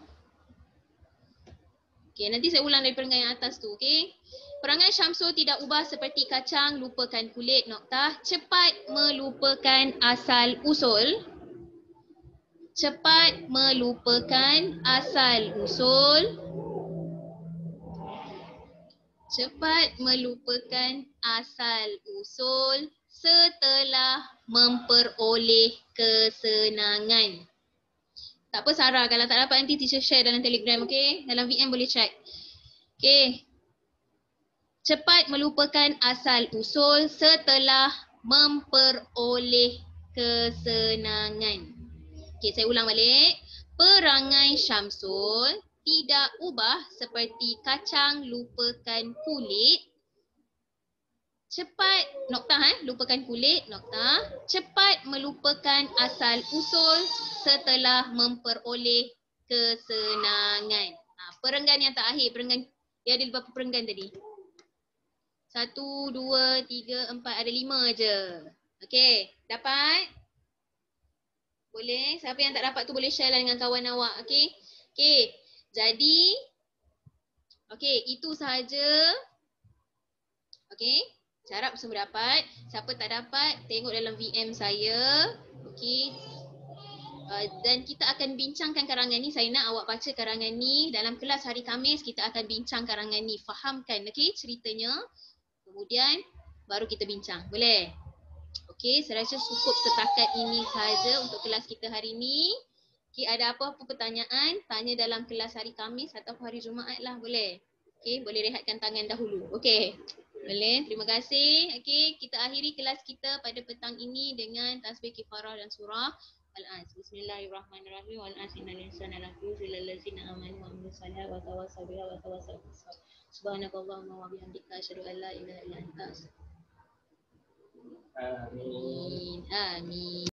Okey, nanti saya ulang dari perangai yang atas tu, okey? Perangai Syamsul tidak ubah seperti kacang lupakan kulit. Nokta. Cepat melupakan asal usul. Cepat melupakan asal usul. Cepat melupakan asal usul setelah memperoleh kesenangan. Tak apa Sarah, kalau tak dapat nanti teacher share dalam Telegram, okey? Dalam VM boleh check. Okey. Cepat melupakan asal usul setelah memperoleh kesenangan. Okey, saya ulang balik. Perangai Syamsul tidak ubah seperti kacang lupakan kulit. Cepat, nokta lupakan kulit, nokta. Cepat melupakan asal usul setelah memperoleh kesenangan. Perenggan yang terakhir, perenggan, dia ada berapa perenggan tadi? 1, 2, 3, 4, ada 5 je. Okey, dapat? Boleh? Siapa yang tak dapat tu boleh share lah dengan kawan awak, okey? Okey, jadi okey, itu sahaja. Okey, saya harap semua dapat. Siapa tak dapat, tengok dalam VM saya. Okey. Dan kita akan bincangkan karangan ni. Saya nak awak baca karangan ni. Dalam kelas hari Khamis, kita akan bincang karangan ni. Fahamkan, okey, ceritanya. Kemudian, baru kita bincang. Boleh? Okey, saya rasa cukup setakat ini sahaja untuk kelas kita hari ini. Okey, ada apa-apa pertanyaan, tanya dalam kelas hari Khamis atau hari Jumaat lah, boleh? Okey, boleh rehatkan tangan dahulu. Okey. Boleh, terima kasih. Okey, kita akhiri kelas kita pada petang ini dengan tasbih kifarah dan surah Al-As. Bismillahirrahmanirrahim. Wal-as innal insana lafi khusr illa allazina amanu wa amilus salihati wa tawassaw biha wa tawassaw bis sabr. Subhanakallahumma wa bihamdika asyhadu an la ilaha illa anta astaghfiruka wa atubu ilaik. Amin. Amin.